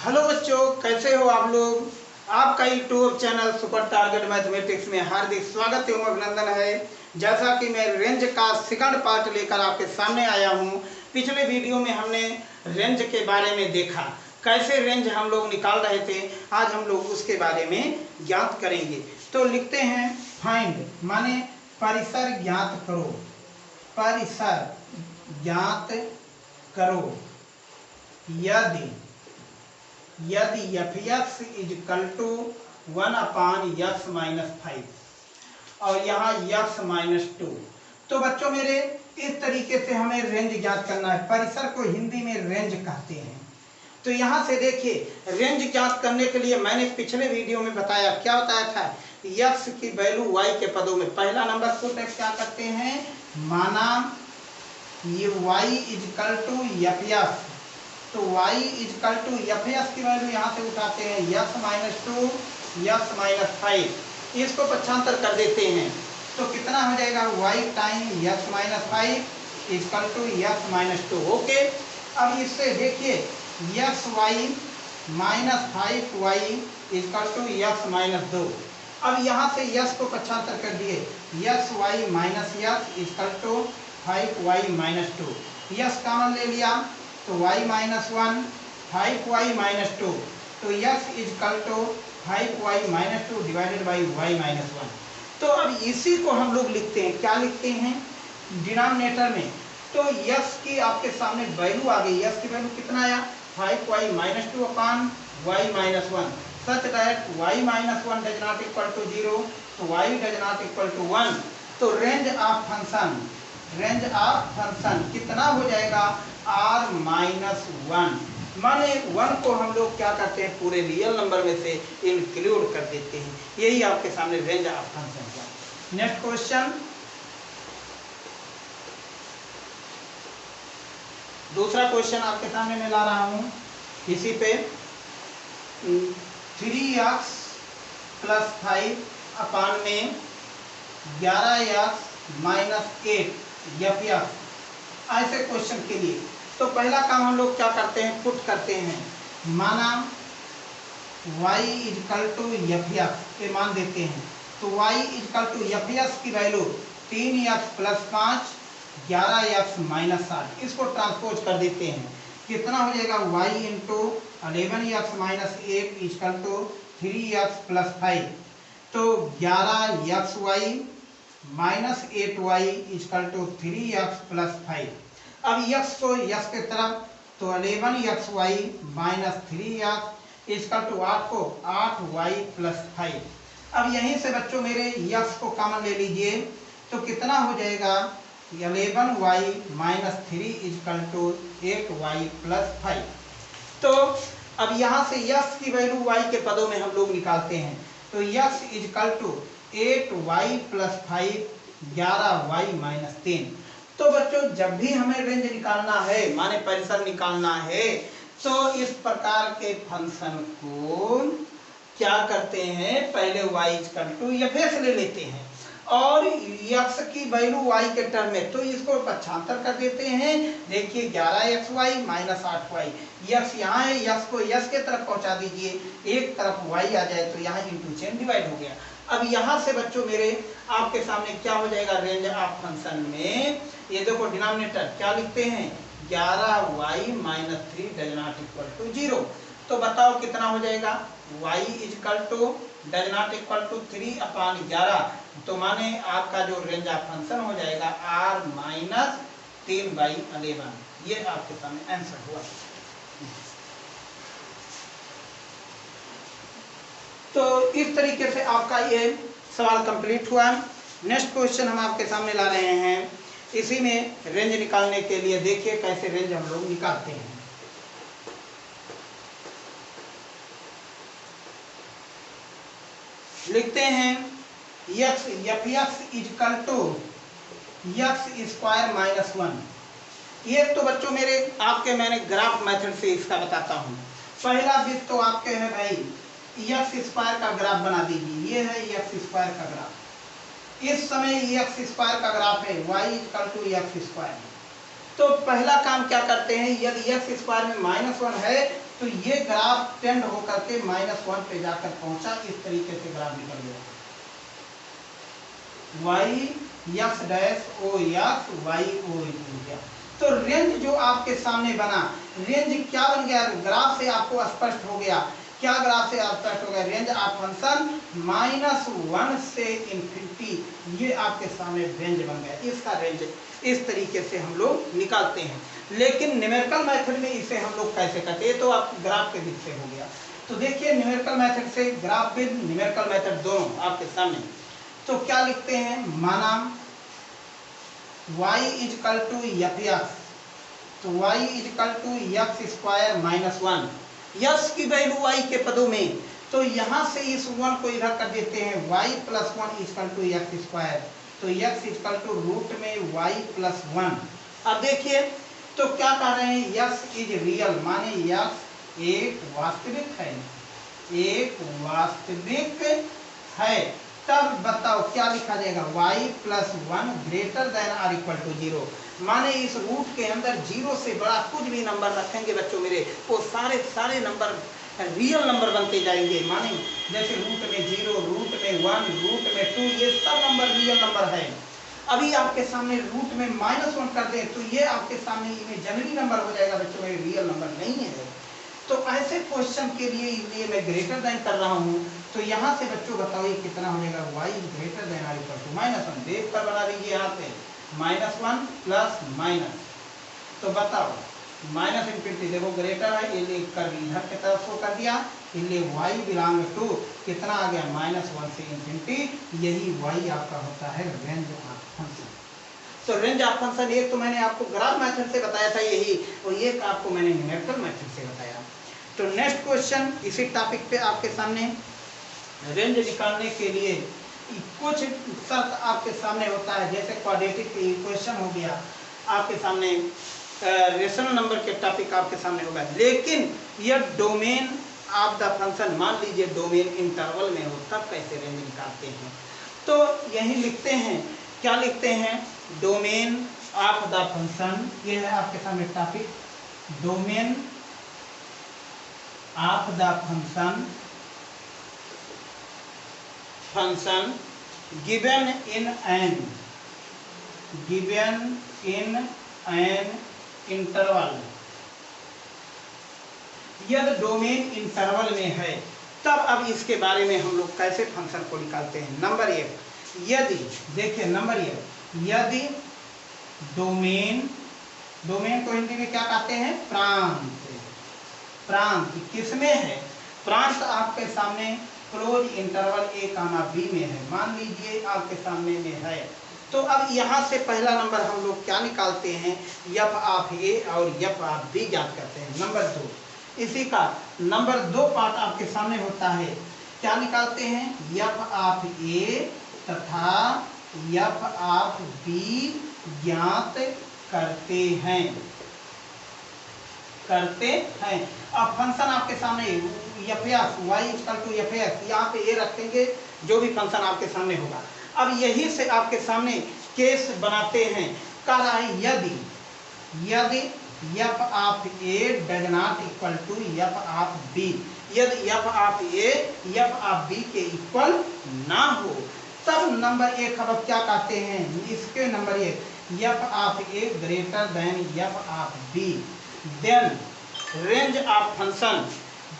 Hello बच्चों, कैसे हो आप लोग। आपका YouTube channel super target mathematics में हार्दिक स्वागत एवं अभिनंदन है। जैसा कि मैं रेंज का सेकंड पार्ट लेकर आपके सामने आया हूं। पिछले वीडियो में हमने रेंज के बारे में देखा, कैसे रेंज हम लोग निकाल रहे थे। आज हम लोग उसके बारे में ज्ञात करेंगे। तो लिखते हैं फाइंड माने परिसर ज्ञात करो, परिसर ज्ञात करो यदि f(x) इजकल टू 1/x-5 और यहाँ x-2। तो बच्चों मेरे इस तरीके से हमें रेंज ज्ञात करना है। परिसर को हिंदी में रेंज कहते हैं। तो यहाँ से देखिए, रेंज ज्ञात करने के लिए मैंने पिछले वीडियो में बताया, क्या बताया था, x की वैल्यू y के पदों में पहला नंबर को क्या करते हैं, माना ये y इजकल टू f(x), तो y इजकल टू f(x) की वैल्यू यहाँ से उठाते हैं x-2 x-5, इसको पक्षांतर कर देते हैं। तो कितना हो जाएगा, y time x-5 equal to x-2। Okay, अब इससे देखिए xy minus 5y is equal to x-2। अब यहाँ से x को पक्षांतर कर दिए, xy minus x equal to 5y-2। x common ले लिया तो y माइनस 1 5y-2, तो x equal to 5y-2 divided by y minus 1। तो अब इसी को हम लोग लिखते हैं, क्या लिखते हैं, डिनोमिनेटर में। तो x की आपके सामने वैल्यू आ गई, x की वैल्यू कितना आया, 5y-2 upon y minus 1, such that y minus 1 does not equal to 0, तो y does not equal to 1। तो रेंज ऑफ फंक्शन कितना हो जाएगा, r-1, माने 1 को हम लोग क्या करते हैं, पूरे रियल नंबर में से इंक्लूड कर देते हैं। यही आपके सामने रेंज ऑफ फंक्शन है। नेक्स्ट क्वेश्चन, दूसरा क्वेश्चन आपके सामने मैं ला रहा हूं, इसी पे 3x प्लस 5 अपान में 11x माइनस 8 f(x), ऐसे क्वेश्चन के लिए। तो पहला काम हम लोग क्या करते हैं, पुट करते हैं, माना y इजकल टू f(x) के मान देते हैं। तो y इजकल टू f(x) की value 3x plus 5 11x minus 7, इसको ट्रांसपोज कर देते हैं। कितना हो जाएगा, y into 11x minus 8 equal to 3x plus 5, तो 11xy minus 8y is equal to 3x plus 5। अब x को x के तरफ, तो 11xy minus 3x is equal to 8 को 8y प्लस 5। अब यहीं से बच्चों मेरे x को कॉमन ले लीजिए, तो कितना हो जाएगा, 11y minus 3 is equal to 8y plus 5। तो अब यहाँ से x की वैल्यू y के पदों में हम लोग निकालते हैं। तो x equal to 8y plus 5 11y minus 3। तो बच्चों जब भी हमें रेंज निकालना है, माने परिसर निकालना है, तो इस प्रकार के फंक्शन को क्या करते हैं, पहले y इजकल टू f(x) ले लेते हैं और x की वैल्यू y के टर्म में, तो इसको पक्षांतर कर देते हैं। देखिए 11xy माइनस 8y, x यहाँ है, x को x के तरफ पहुंचा दीजिए, एक तरफ y आ जाए तो यहाँ इंटू चेन डिवाइड हो गया। अब यहाँ से बच्चों मेरे आपके सामने क्या हो जाएगा, रेंज ऑफ फंक्शन में ये देखो डिनोमिनेटर क्या लिखते हैं, 11y minus 3 does not equal to 0। तो बताओ कितना हो जाएगा, y equal to does not equal to 3 upon 11, तो माने आपका जो रेंज ऑफ फंक्शन हो जाएगा r माइनस 3/11। ये आपके सामने आंसर हुआ। तो इस तरीके से आपका ये सवाल कंप्लीट हुआ। नेक्स्ट क्वेश्चन हम आपके सामने ला रहे हैं, इसी में रेंज निकालने के लिए देखिए कैसे रेंज हम लोग निकालते हैं। लिखते हैं f(x) is equal to x² minus 1। ये तो बच्चों मेरे आपके मैंने ग्राफ मेथड से इसका बताता हूँ। पहला बिट तो आपके है भाई x² का ग्राफ बना दीजिए, ये है x² का ग्राफ। इस समय x² का ग्राफ है y इजकल टू x²। तो पहला काम क्या करते हैं, यदि एक्स स्क्वायर में -1 है तो ये ग्राफ टेंड होकर के -1 पे जाकर पहुंचा, इस तरीके से ग्राफ निकल गया, y x dash o x y o बन गया। तो रेंज जो आपके सामने बना, रेंज क्या बन गया, ग्राफ से आपको स्पष्ट हो गया, क्या ग्राफ से स्पष्ट हो गया, रेंज ऑफ फंक्शन -1 से इन्फिनिटी, ये आपके सामने रेंज बन गया। इसका रेंज इस तरीके से हम लोग निकालते हैं। लेकिन न्यूमेरिकल मेथड में इसे हम लोग कैसे करते हैं, तो आप ग्राफ के बीच से हो गया। तो देखिए न्यूमेरिकल मेथड से ग्राफ विद न्यूमेरिकल मेथड दोनों आपके सामने। तो क्या लिखते हैं, माना y इजकल टू f(x), तो y equal to x square -1, yes की वैल्यू y के पदों में, तो यहाँ से इस 1 को इधर कर देते हैं, y plus 1 equal to x square, तो x इजकल टू रूट में y प्लस 1। अब देखिए तो क्या कह रहे हैं, x इज रियल, माने x एक वास्तविक है, एक वास्तविक है। तब बताओ क्या लिखा जाएगा, y plus 1 greater than or equal to 0, माने इस रूट के अंदर 0 से बड़ा कुछ भी नंबर रखेंगे बच्चों मेरे, वो सारे नंबर रियल नंबर बनते जाएंगे। माने जैसे रूट में 0, रूट में 1, रूट में 2, ये सब नंबर रियल नंबर है। अभी आपके सामने रूट में -1 कर दें तो ये आपके सामने इमेजिनरी नंबर हो जाएगा बच्चों, मेरे रियल नंबर नहीं है। तो ऐसे क्वेश्चन के लिए इसलिए मैं ग्रेटर देन कर रहा हूँ। तो यहाँ से बच्चों बताओ ये कितना हो जाएगा, y greater than or equal to -1, देख कर बना दीजिए यहाँ पे, -1 प्लस माइनस, तो बताओ माइनस इन्फिनिटी, देखो ग्रेटर है, ये लिख कर इधर की तरफ शो कर दिया, इसलिए y बिलोंग टू कितना आ गया, -1 से इन्फिनिटी, यही y आपका होता है रेंज ऑफ फंक्शन। तो रेंज ऑफ फंक्शन एक तो मैंने आपको ग्राफ मेथड से बताया था यही, और एक आपको मैंने न्यूमेरिकल मेथड से बताया। तो नेक्स्ट क्वेश्चन इसी टॉपिक पे आपके सामने, रेंज निकालने के लिए कुछ शर्त आपके सामने होता है, जैसे क्वाड्रेटिक इक्वेशन हो गया आपके सामने, रेशनल नंबर के टॉपिक आपके सामने होगा, लेकिन यह डोमेन ऑफ द फंक्शन, मान लीजिए डोमेन इंटरवल में हो, तब कैसे रेंज निकालते हैं। तो यही लिखते हैं, क्या लिखते हैं, डोमेन ऑफ द फंक्शन, ये है आपके सामने topic, domain of the function given in an interval, यदि डोमेन इंटरवल में है तब अब इसके बारे में हम लोग कैसे फंक्शन को निकालते हैं। नंबर 1, यदि देखिए नंबर 1, यदि डोमेन को हिंदी में क्या कहते हैं, प्रांत किसमें है, प्रांत आपके सामने क्लोज इंटरवल a, b में है, मान लीजिए आपके सामने में है। तो अब यहाँ से पहला नंबर हम लोग क्या निकालते हैं, f ऑफ a और f ऑफ b ज्ञात करते हैं। नंबर 2, इसी का नंबर 2 पार्ट आपके सामने होता है, क्या निकालते हैं, f ऑफ a तथा f ऑफ b ज्ञात करते हैं। अब फंक्शन आपके सामने f(x), y equal to f(x), यहाँ पे a रखेंगे, जो भी फंक्शन आपके सामने होगा। अब यही से आपके सामने केस बनाते हैं, कह रहा है यदि f of a does not equal to f of b, यदि f of a f of b के इक्वल ना हो, तब नंबर 1 अब क्या कहते हैं, इसके number 1, f of a greater than f of b, then range of function,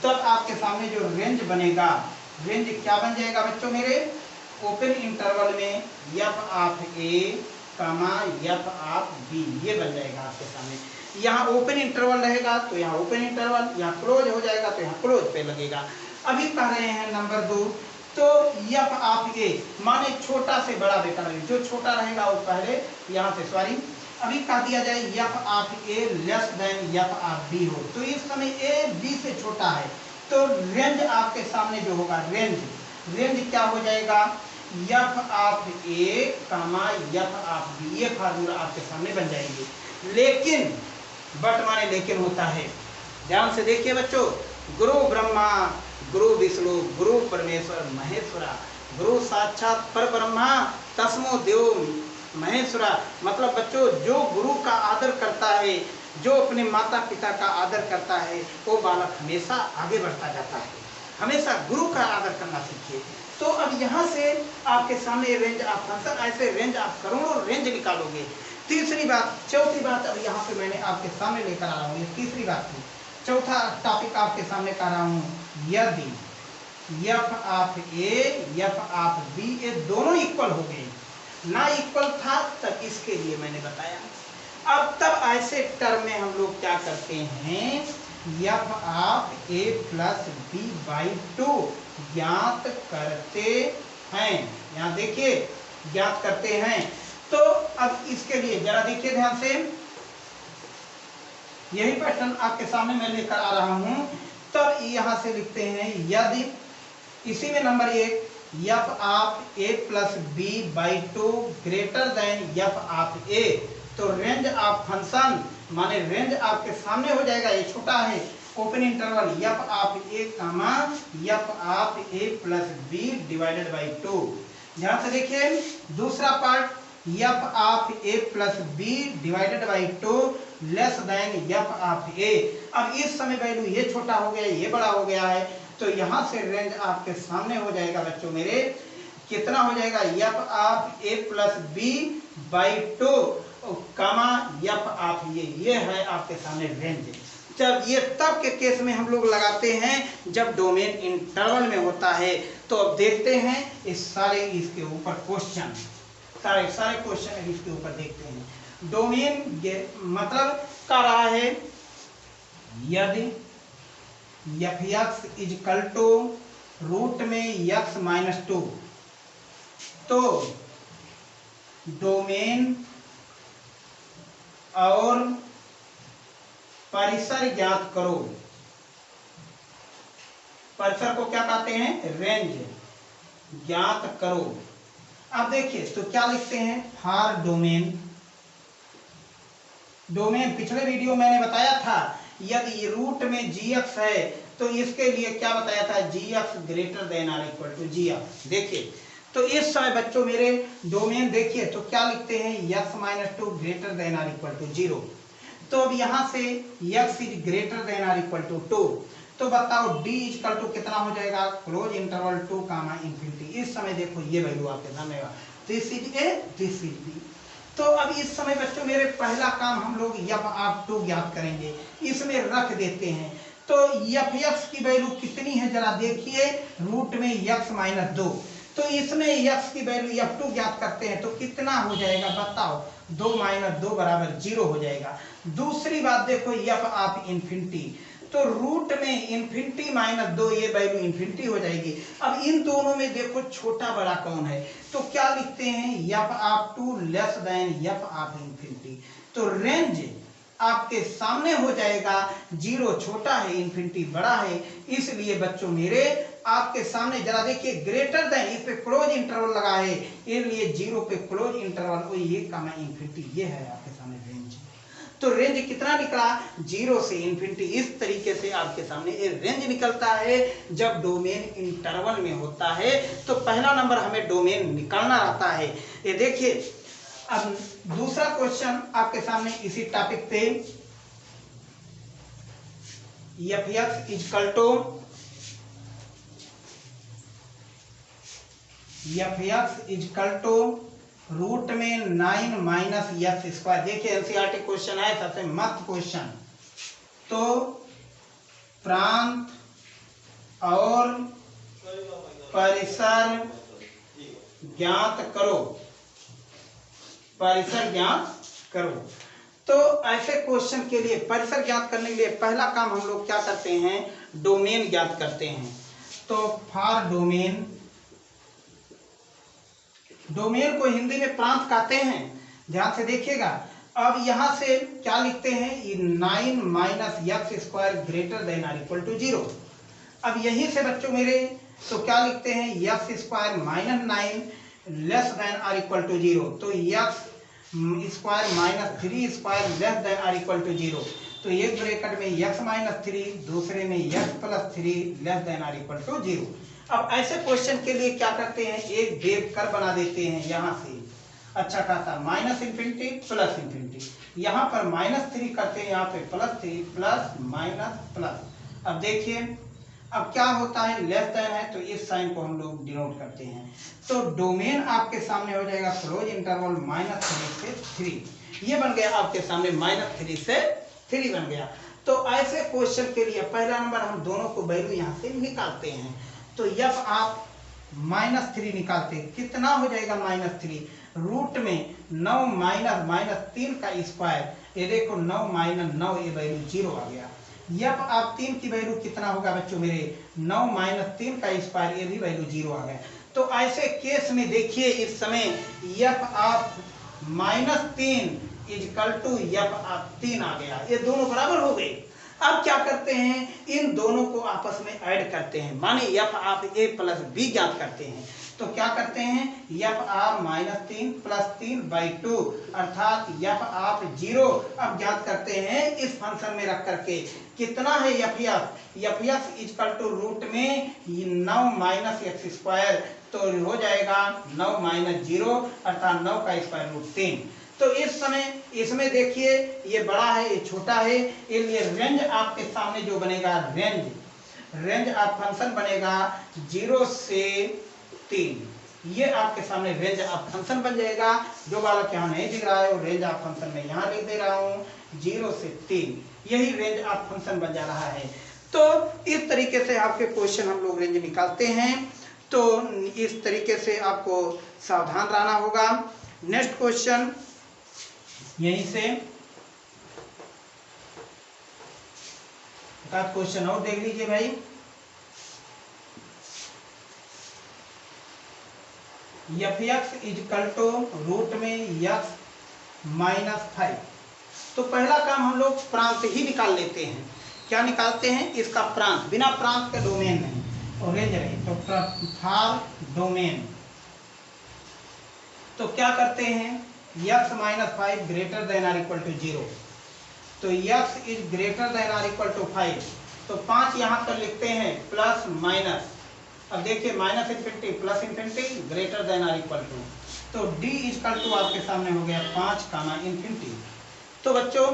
तब आपके सामने जो रेंज बनेगा, रेंज क्या बन जाएगा बच्चों मेरे, ओपन इंटरवल में f of a f of b, ये बन जाएगा आपके सामने। यहाँ ओपन इंटरवल रहेगा तो यहाँ ओपन इंटरवल, यहाँ क्लोज हो जाएगा तो यहाँ क्लोज पे लगेगा। अभी कह रहे हैं नंबर 2, तो f ऑफ a माने छोटा से बड़ा बेटा रहेगा, जो छोटा रहेगा वो पहले यहाँ से, सॉरी अभी कह दिया जाए f of a less than f of b हो, तो इस समय a b से छोटा है, तो रेंज आपके सामने जो होगा, रेंज क्या हो जाएगा, f of a f of b, ये फार्मूला आपके सामने बन जाएंगे। लेकिन बट माने लेकिन होता है, ध्यान से देखिए बच्चों, गुरु ब्रह्मा गुरु विष्णु गुरु परमेश्वर महेश्वरा, गुरु साक्षात पर ब्रह्मा तस्मो देव महेश्वरा मतलब बच्चों जो गुरु का आदर करता है, जो अपने माता पिता का आदर करता है, वो बालक हमेशा आगे बढ़ता जाता है। हमेशा गुरु का आदर करना सीखिए। तो अब यहाँ से आपके सामने रेंज ऑफ फंक्शन, ऐसे रेंज ऑफ करोड़ों रेंज निकालोगे। तीसरी बात, चौथी बात अब यहाँ पे मैंने आपके सामने लेकर आ रहा हूँ, ये तीसरी बात थी। चौथा टॉपिक आपके सामने कर रहा हूँ, यदि F of A F of B ये दोनों इक्वल हो गए, ना इक्वल था तब इसके लिए मैंने बताया। अब तब ऐसे टर्म में हम लोग क्या करते हैं, F of A plus B by 2 ज्ञात करते हैं। यहाँ देखिए ज्ञात करते हैं। तो अब इसके लिए जरा देखिए ध्यान से, यही पैटर्न आपके सामने मैं लेकर आ रहा हूं। तब यहां से लिखते हैं यदि इसी में number 1 F of A plus B by 2 greater than F of A, तो रेंज ऑफ फंक्शन माने रेंज आपके सामने हो जाएगा, ये छोटा है open interval F of A comma F of A plus B divided by 2। ध्यान से देखिए दूसरा part F of A plus B divided by 2 less than F of A. अब इस समय वैल्यू ये छोटा हो गया, ये बड़ा हो गया है, तो यहां से रेंज आपके सामने हो जाएगा बच्चों मेरे, कितना हो जाएगा F of A plus B by 2 comma F of ये है आपके सामने रेंज। जब ये तब के केस में हम लोग लगाते हैं जब डोमेन इंटरवल में होता है। तो अब देखते हैं इस सारे इसके ऊपर क्वेश्चन, सारे क्वेश्चन इसके ऊपर देखते हैं। डोमेन मतलब का रहा है यदि F X equal to root में एक्स माइनस 2, तो डोमेन और परिसर ज्ञात करो। परिसर को क्या कहते हैं, रेंज ज्ञात करो। अब देखिए तो क्या लिखते हैं, फॉर डोमेन, डोमेन पिछले वीडियो मैंने बताया था यदि रूट में gx है तो इसके लिए क्या बताया था, gx greater than or equal to gx। देखिए तो इस समय बच्चों मेरे डोमेन देखिए तो क्या लिखते हैं, x minus 2 greater than or equal to 0। तो अब यहाँ से x is greater than or equal to 2, तो बताओ d इक्वल टू कितना हो जाएगा, क्लोज इंटरवल 2 कामा इंफिनिटी। इस समय देखो ये वैल्यू आपके सामने आएगा, this is A this is B. तो अब इस समय बच्चों मेरे पहला काम हम लोग एफ ऑफ 2 ज्ञात करेंगे, इसमें रख देते हैं। तो एफ एक्स की वैल्यू कितनी है जरा देखिए, रूट में x माइनस 2, तो इसमें x की वैल्यू f2 ज्ञात करते हैं तो कितना हो जाएगा बताओ, 2 माइनस 2 बराबर 0 हो जाएगा। दूसरी बात देखो एफ ऑफ इंफिनिटी, तो रूट में इंफिनिटी माइनस 2 ये वैल्यू इंफिनिटी हो जाएगी। अब इन दोनों में देखो छोटा बड़ा कौन है, तो क्या लिखते हैं F of 2 less than F of infinity. तो रेंज आपके सामने हो जाएगा, 0 छोटा है इंफिनिटी बड़ा है, इसलिए बच्चों मेरे आपके सामने जरा देखिए ग्रेटर देन, इस पे क्लोज इंटरवल लगा है, इसलिए 0 पे क्लोज इंटरवल ये कामा इंफिनिटी, ये है आपके सामने रेंज। तो रेंज कितना निकला, 0 से इंफिनिटी। इस तरीके से आपके सामने एक रेंज निकलता है जब डोमेन इंटरवल में होता है। तो पहला नंबर हमें डोमेन निकालना रहता है। ये देखिए अब दूसरा क्वेश्चन आपके सामने इसी टॉपिक पे, F X equal to F X equal to root में 9 माइनस एक्स स्क्वायर। देखिए एनसीईआरटी क्वेश्चन है, सबसे मस्त क्वेश्चन। तो प्रांत और परिसर ज्ञात करो, परिसर ज्ञात करो। तो ऐसे क्वेश्चन के लिए परिसर ज्ञात करने के लिए पहला काम हम लोग क्या करते हैं, डोमेन ज्ञात करते हैं। तो फॉर डोमेन, डोमेन को हिंदी में प्रांत कहते हैं, ध्यान से देखिएगा। अब यहां से क्या लिखते हैं, 9 minus X square greater than or equal to 0। अब यहीं से बच्चों मेरे तो क्या लिखते हैं, X square minus 9 less than or equal to 0। तो X square minus 3 square less than or equal to 0। तो एक ब्रैकेट में एक्स माइनस 3, दूसरे में X plus 3 less than or equal to 0। अब ऐसे क्वेश्चन के लिए क्या करते हैं, एक वेव कर्व बना देते हैं यहाँ से, अच्छा खासा, माइनस इन्फिनिटी प्लस इन्फिनिटी, यहाँ पर -3 करते हैं, यहाँ पे +3 प्लस माइनस प्लस। अब देखिए अब क्या होता है, लेस देन है तो इस साइन को हम लोग डिनोट करते हैं। तो डोमेन आपके सामने हो जाएगा क्लोज इंटरवल -3 से 3, ये बन गया आपके सामने -3 से 3 बन गया। तो ऐसे क्वेश्चन के लिए पहला नंबर हम दोनों को वैल्यू यहाँ से निकालते हैं। तो जब आप -3 निकालते हैं कितना हो जाएगा -3, रूट में 9 माइनस 3 का स्क्वायर, ये देखो 9 - 9 ये वैल्यू 0 आ गया। यप आप 3 की वैल्यू कितना होगा बच्चों मेरे, 9 - 3 का स्क्वायर, ये भी वैल्यू 0 आ गया। तो ऐसे केस में देखिए इस समय यप आप -3 इजकल टू यप आप 3 आ गया, ये दोनों बराबर हो गए। अब क्या करते हैं, इन दोनों को आपस में ऐड करते हैं, माने यफ आप a प्लस बी ज्ञात करते हैं। तो क्या करते हैं, यफ आप -3 + 3/2 अर्थात यफ आप 0 अब ज्ञात करते हैं इस फंक्शन में रख करके। कितना है यफ इजकल टू रूट में 9 - x², तो हो जाएगा 9 - 0 अर्थात 9 का स्क्वायर रूट 3। तो इस समय इसमें देखिए ये बड़ा है ये छोटा है, इसलिए रेंज आपके सामने जो बनेगा, रेंज आप फंक्शन बनेगा 0 से 3, ये आपके सामने रेंज आप फंक्शन बन जाएगा। जो बालक यहाँ नहीं दिख रहा है वो रेंज आप फंक्शन में यहाँ लिख दे रहा हूँ 0 से 3, यही रेंज आप फंक्शन बन जा रहा है। तो इस तरीके से आपके क्वेश्चन हम लोग रेंज निकालते हैं। तो इस तरीके से आपको सावधान रहना होगा। नेक्स्ट क्वेश्चन यहीं से क्वेश्चन और देख लीजिए भाई। f(x) इजकल टू रूट में x -5। तो पहला काम हम लोग प्रांत ही निकाल लेते हैं। क्या निकालते हैं, इसका प्रांत, बिना प्रांत के डोमेन नहीं और रेंज नहीं। तो फॉर डोमेन तो क्या करते हैं, x -5 greater than or equal to 0। तो x is greater than or equal to 5, तो 5 यहाँ पर लिखते हैं प्लस माइनस। अब देखिए -infinity plus infinity greater than or equal to, तो d इजकल टू आपके सामने हो गया 5, इन्फिनिटी। तो बच्चों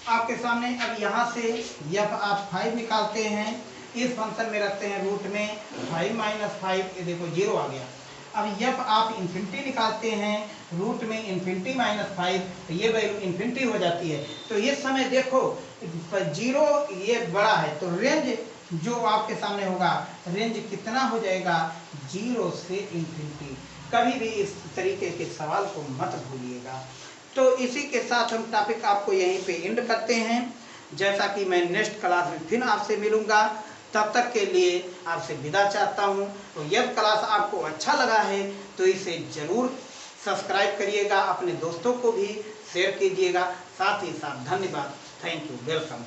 आपके सामने अब यहाँ से f आप 5 निकालते हैं, इस फंक्शन में रखते हैं रूट में 5 - 5, ये देखो 0 आ गया। अब f आप इन्फिनिटी निकालते हैं, रूट में इन्फिनिटी -5, तो ये वैल्यू इन्फिनिटी हो जाती है। तो ये समय देखो 0 ये बड़ा है, तो रेंज जो आपके सामने होगा, रेंज कितना हो जाएगा, 0 से इन्फिनिटी। कभी भी इस तरीके के सवाल को मत भूलिएगा। तो इसी के साथ हम टॉपिक आपको यहीं पे एंड करते हैं। जैसा कि मैं नेक्स्ट क्लास में फिर आपसे मिलूंगा, तब तक के लिए आपसे विदा चाहता हूं। तो यह क्लास आपको अच्छा लगा है तो इसे ज़रूर सब्सक्राइब करिएगा, अपने दोस्तों को भी शेयर कीजिएगा। साथ ही साथ धन्यवाद, थैंक यू, वेलकम।